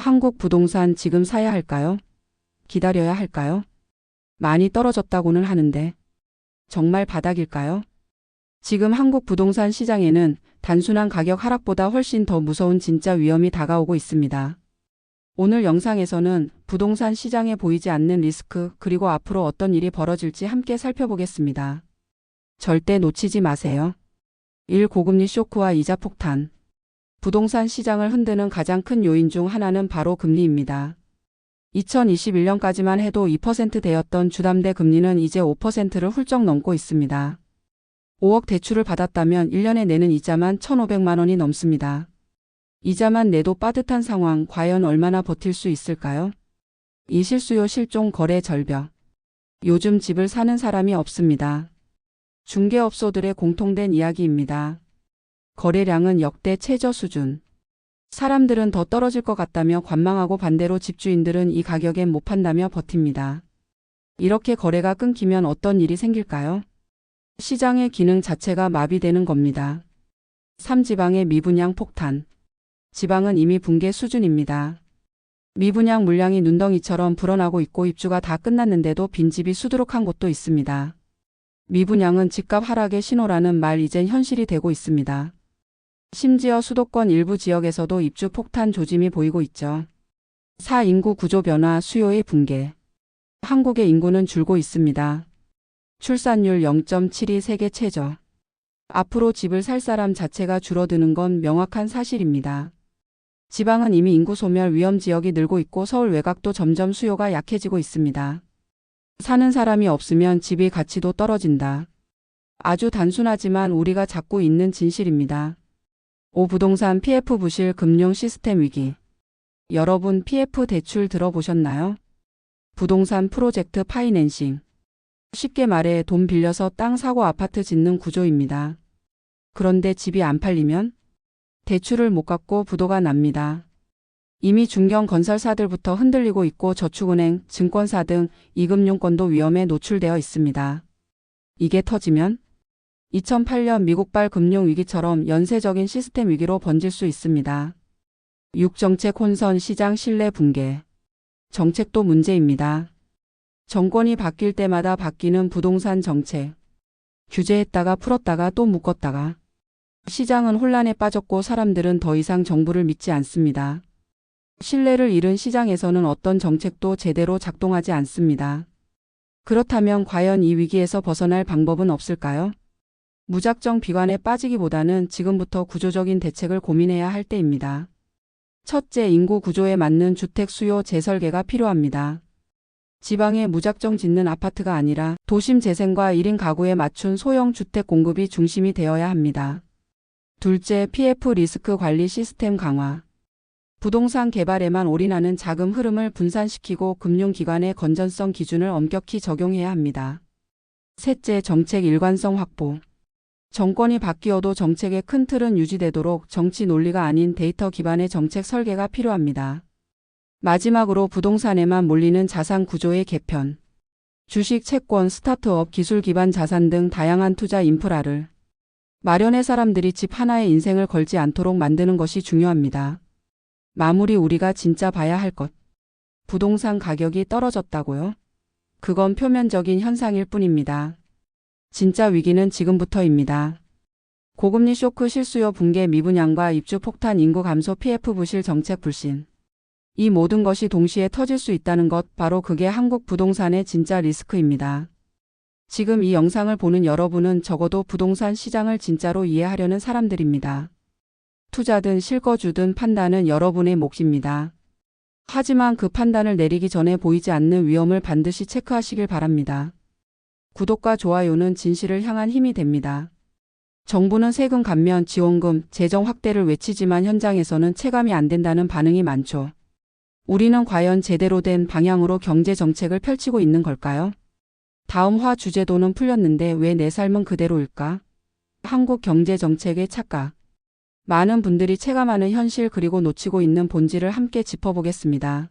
한국 부동산 지금 사야 할까요? 기다려야 할까요? 많이 떨어졌다고는 하는데 정말 바닥일까요? 지금 한국 부동산 시장에는 단순한 가격 하락보다 훨씬 더 무서운 진짜 위험이 다가오고 있습니다. 오늘 영상에서는 부동산 시장에 보이지 않는 리스크 그리고 앞으로 어떤 일이 벌어질지 함께 살펴보겠습니다. 절대 놓치지 마세요. 1. 고금리 쇼크와 이자 폭탄. 부동산 시장을 흔드는 가장 큰 요인 중 하나는 바로 금리입니다. 2021년까지만 해도 2%대였던 주담대 금리는 이제 5%를 훌쩍 넘고 있습니다. 5억 대출을 받았다면 1년에 내는 이자만 1,500만 원이 넘습니다. 이자만 내도 빠듯한 상황, 과연 얼마나 버틸 수 있을까요? 이 실수요 실종 거래 절벽. 요즘 집을 사는 사람이 없습니다. 중개업소들의 공통된 이야기입니다. 거래량은 역대 최저 수준. 사람들은 더 떨어질 것 같다며 관망하고 반대로 집주인들은 이 가격엔 못 판다며 버팁니다. 이렇게 거래가 끊기면 어떤 일이 생길까요? 시장의 기능 자체가 마비되는 겁니다. 3. 지방의 미분양 폭탄. 지방은 이미 붕괴 수준입니다. 미분양 물량이 눈덩이처럼 불어나고 있고 입주가 다 끝났는데도 빈집이 수두룩한 곳도 있습니다. 미분양은 집값 하락의 신호라는 말 이젠 현실이 되고 있습니다. 심지어 수도권 일부 지역에서도 입주 폭탄 조짐이 보이고 있죠. 4. 인구 구조 변화, 수요의 붕괴. 한국의 인구는 줄고 있습니다. 출산율 0.72 세계 최저. 앞으로 집을 살 사람 자체가 줄어드는 건 명확한 사실입니다. 지방은 이미 인구 소멸 위험 지역이 늘고 있고 서울 외곽도 점점 수요가 약해지고 있습니다. 사는 사람이 없으면 집의 가치도 떨어진다. 아주 단순하지만 우리가 잡고 있는 진실입니다. 5. 부동산 PF 부실 금융 시스템 위기. 여러분 PF 대출 들어보셨나요? 부동산 프로젝트 파이낸싱. 쉽게 말해 돈 빌려서 땅 사고 아파트 짓는 구조입니다. 그런데 집이 안 팔리면 대출을 못 갚고 부도가 납니다. 이미 중견 건설사들부터 흔들리고 있고 저축은행, 증권사 등 이금융권도 위험에 노출되어 있습니다. 이게 터지면 2008년 미국발 금융위기처럼 연쇄적인 시스템 위기로 번질 수 있습니다. 6. 정책 혼선, 시장 신뢰 붕괴. 정책도 문제입니다. 정권이 바뀔 때마다 바뀌는 부동산 정책. 규제했다가 풀었다가 또 묶었다가. 시장은 혼란에 빠졌고 사람들은 더 이상 정부를 믿지 않습니다. 신뢰를 잃은 시장에서는 어떤 정책도 제대로 작동하지 않습니다. 그렇다면 과연 이 위기에서 벗어날 방법은 없을까요? 무작정 비관에 빠지기보다는 지금부터 구조적인 대책을 고민해야 할 때입니다. 첫째, 인구 구조에 맞는 주택 수요 재설계가 필요합니다. 지방에 무작정 짓는 아파트가 아니라 도심 재생과 1인 가구에 맞춘 소형 주택 공급이 중심이 되어야 합니다. 둘째, PF 리스크 관리 시스템 강화. 부동산 개발에만 올인하는 자금 흐름을 분산시키고 금융기관의 건전성 기준을 엄격히 적용해야 합니다. 셋째, 정책 일관성 확보. 정권이 바뀌어도 정책의 큰 틀은 유지되도록 정치 논리가 아닌 데이터 기반의 정책 설계가 필요합니다. 마지막으로 부동산에만 몰리는 자산 구조의 개편. 주식, 채권, 스타트업, 기술 기반 자산 등 다양한 투자 인프라를 마련해 사람들이 집 하나에 인생을 걸지 않도록 만드는 것이 중요합니다. 마무리, 우리가 진짜 봐야 할 것. 부동산 가격이 떨어졌다고요? 그건 표면적인 현상일 뿐입니다. 진짜 위기는 지금부터입니다. 고금리 쇼크, 실수요 붕괴, 미분양과 입주 폭탄, 인구 감소, PF 부실, 정책 불신. 이 모든 것이 동시에 터질 수 있다는 것, 바로 그게 한국 부동산의 진짜 리스크입니다. 지금 이 영상을 보는 여러분은 적어도 부동산 시장을 진짜로 이해하려는 사람들입니다. 투자든 실거주든 판단은 여러분의 몫입니다. 하지만 그 판단을 내리기 전에 보이지 않는 위험을 반드시 체크하시길 바랍니다. 구독과 좋아요는 진실을 향한 힘이 됩니다. 정부는 세금 감면, 지원금, 재정 확대를 외치지만 현장에서는 체감이 안 된다는 반응이 많죠. 우리는 과연 제대로 된 방향으로 경제 정책을 펼치고 있는 걸까요? 다음 화 주제도는 풀렸는데 왜 내 삶은 그대로일까? 한국 경제 정책의 착각. 많은 분들이 체감하는 현실 그리고 놓치고 있는 본질을 함께 짚어보겠습니다.